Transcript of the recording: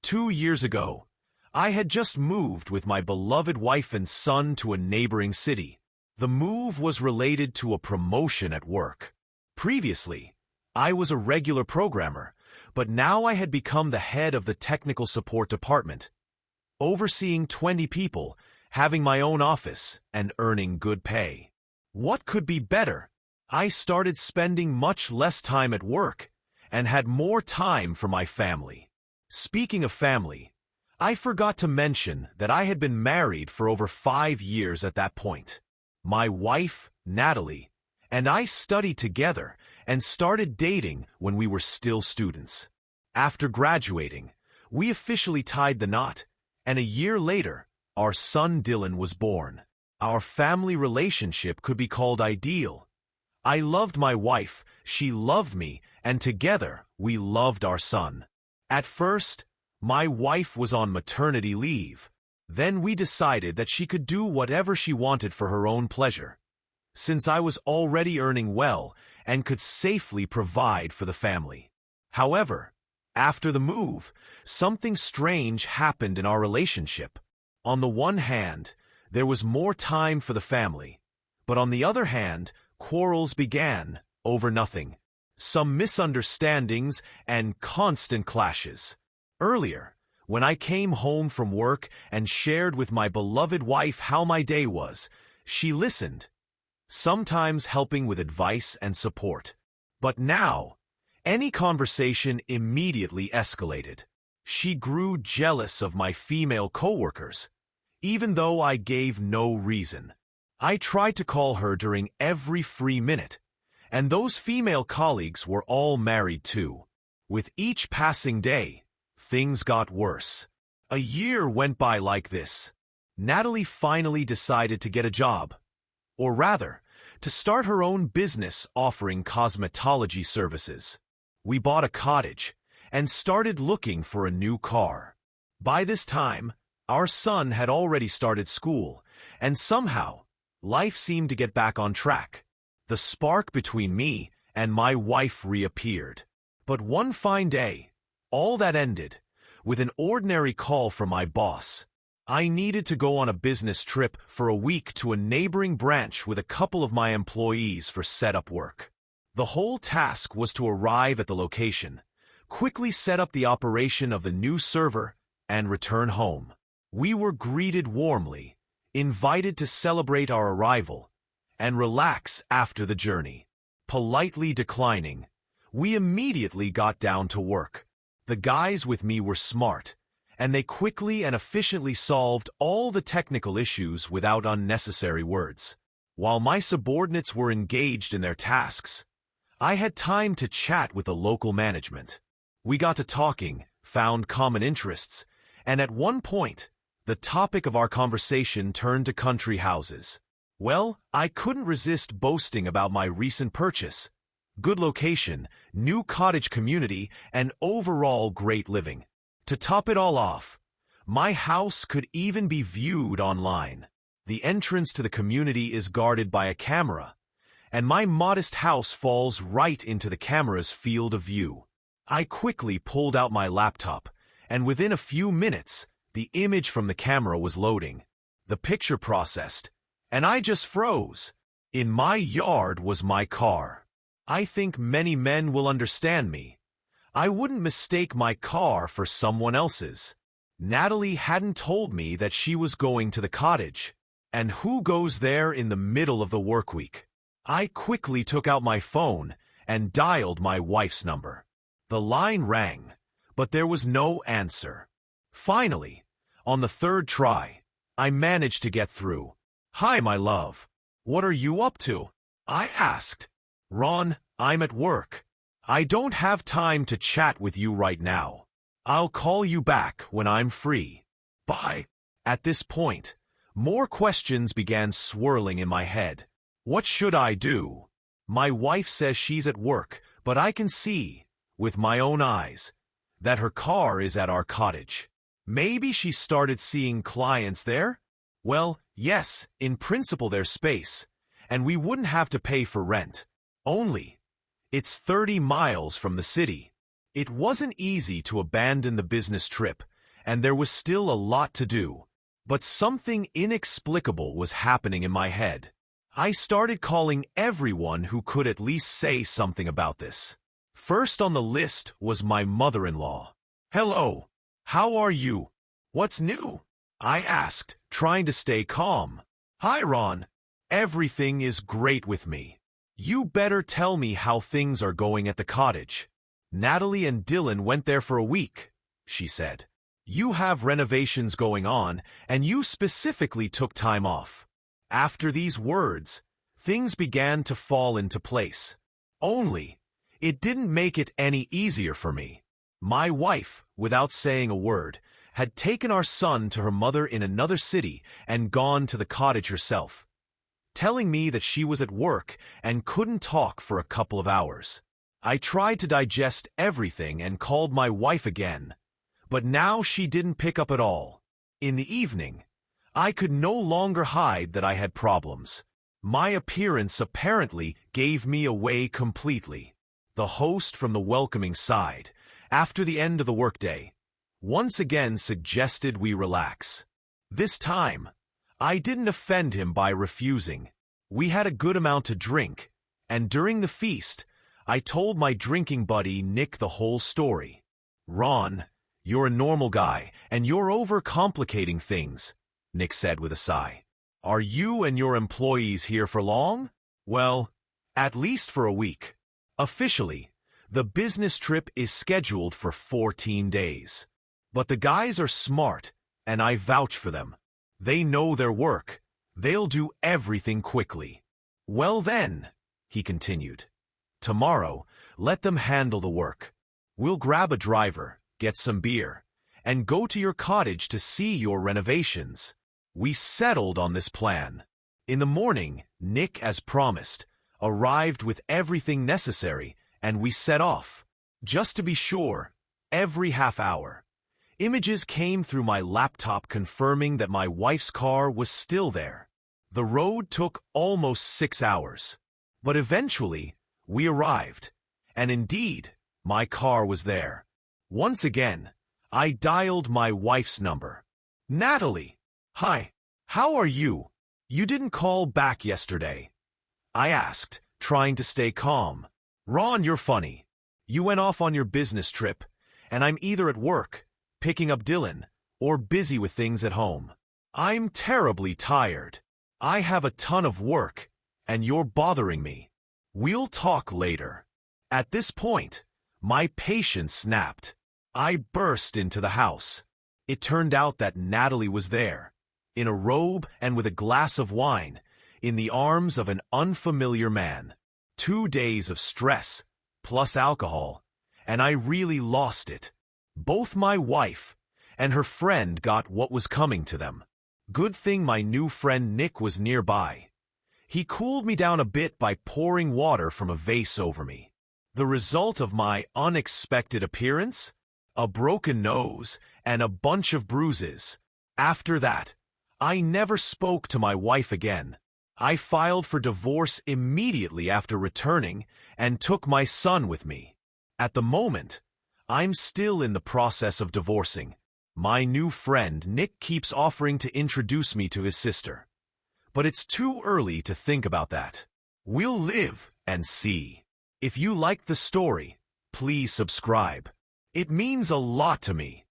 2 years ago, I had just moved with my beloved wife and son to a neighboring city. The move was related to a promotion at work. Previously, I was a regular programmer, but now I had become the head of the technical support department, overseeing 20 people, having my own office, and earning good pay. What could be better? I started spending much less time at work and had more time for my family. Speaking of family, I forgot to mention that I had been married for over 5 years at that point. My wife, Natalie, and I studied together and started dating when we were still students. After graduating, we officially tied the knot, and a year later, our son Dylan was born. Our family relationship could be called ideal. I loved my wife, she loved me, and together we loved our son. At first, my wife was on maternity leave. Then we decided that she could do whatever she wanted for her own pleasure, since I was already earning well and could safely provide for the family. However, after the move, something strange happened in our relationship. On the one hand, there was more time for the family, but on the other hand, quarrels began over nothing. Some misunderstandings and constant clashes. Earlier, when I came home from work and shared with my beloved wife how my day was, she listened, sometimes helping with advice and support. But now, any conversation immediately escalated. She grew jealous of my female coworkers, even though I gave no reason. I tried to call her during every free minute, and those female colleagues were all married too. With each passing day, things got worse. A year went by like this. Natalie finally decided to get a job, or rather, to start her own business offering cosmetology services. We bought a cottage and started looking for a new car. By this time, our son had already started school, and somehow, life seemed to get back on track. The spark between me and my wife reappeared. But one fine day, all that ended with an ordinary call from my boss. I needed to go on a business trip for a week to a neighboring branch with a couple of my employees for setup work. The whole task was to arrive at the location, quickly set up the operation of the new server, and return home. We were greeted warmly, invited to celebrate our arrival, and relax after the journey. Politely declining, we immediately got down to work. The guys with me were smart, and they quickly and efficiently solved all the technical issues without unnecessary words. While my subordinates were engaged in their tasks, I had time to chat with the local management. We got to talking, found common interests, and at one point, the topic of our conversation turned to country houses. Well, I couldn't resist boasting about my recent purchase. Good location, new cottage community, and overall great living. To top it all off, my house could even be viewed online. The entrance to the community is guarded by a camera, and my modest house falls right into the camera's field of view. I quickly pulled out my laptop, and within a few minutes, the image from the camera was loading. The picture processed, and I just froze. In my yard was my car. I think many men will understand me. I wouldn't mistake my car for someone else's. Natalie hadn't told me that she was going to the cottage. And who goes there in the middle of the work week? I quickly took out my phone and dialed my wife's number. The line rang, but there was no answer. Finally, on the third try, I managed to get through. "Hi, my love. What are you up to?" I asked. "Ron, I'm at work. I don't have time to chat with you right now. I'll call you back when I'm free. Bye." At this point, more questions began swirling in my head. What should I do? My wife says she's at work, but I can see, with my own eyes, that her car is at our cottage. Maybe she started seeing clients there? Well, yes, in principle there's space, and we wouldn't have to pay for rent. Only, it's 30 miles from the city. It wasn't easy to abandon the business trip and there was still a lot to do. But something inexplicable was happening in my head. I started calling everyone who could at least say something about this. First on the list was my mother-in-law. "Hello, how are you? What's new?" I asked, trying to stay calm. "Hi, Ron. Everything is great with me. You better tell me how things are going at the cottage. Natalie and Dylan went there for a week," she said. "You have renovations going on, and you specifically took time off." After these words, things began to fall into place. Only, it didn't make it any easier for me. My wife, without saying a word, had taken our son to her mother in another city and gone to the cottage herself, telling me that she was at work and couldn't talk for a couple of hours. I tried to digest everything and called my wife again, but now she didn't pick up at all. In the evening, I could no longer hide that I had problems. My appearance apparently gave me away completely. The host from the welcoming side, after the end of the workday, once again suggested we relax. This time, I didn't offend him by refusing. We had a good amount to drink, and during the feast, I told my drinking buddy Nick the whole story. "Ron, you're a normal guy, and you're overcomplicating things," Nick said with a sigh. "Are you and your employees here for long?" "Well, at least for a week. Officially, the business trip is scheduled for 14 days. But the guys are smart, and I vouch for them. They know their work. They'll do everything quickly." "Well then," he continued, "tomorrow, let them handle the work. We'll grab a driver, get some beer, and go to your cottage to see your renovations." We settled on this plan. In the morning, Nick, as promised, arrived with everything necessary, and we set off. Just to be sure, every half hour, images came through my laptop confirming that my wife's car was still there. The road took almost 6 hours, but eventually we arrived, and indeed, my car was there. Once again, I dialed my wife's number. "Natalie, hi, how are you? You didn't call back yesterday," I asked, trying to stay calm. "Ron, you're funny. You went off on your business trip, and I'm either at work, picking up Dylan, or busy with things at home. I'm terribly tired. I have a ton of work, and you're bothering me. We'll talk later." At this point, my patience snapped. I burst into the house. It turned out that Natalie was there, in a robe and with a glass of wine, in the arms of an unfamiliar man. 2 days of stress, plus alcohol, and I really lost it. Both my wife and her friend got what was coming to them. Good thing my new friend Nick was nearby. He cooled me down a bit by pouring water from a vase over me. The result of my unexpected appearance? A broken nose and a bunch of bruises. After that, I never spoke to my wife again. I filed for divorce immediately after returning and took my son with me. At the moment, I'm still in the process of divorcing. My new friend Nick keeps offering to introduce me to his sister. But it's too early to think about that. We'll live and see. If you liked the story, please subscribe. It means a lot to me.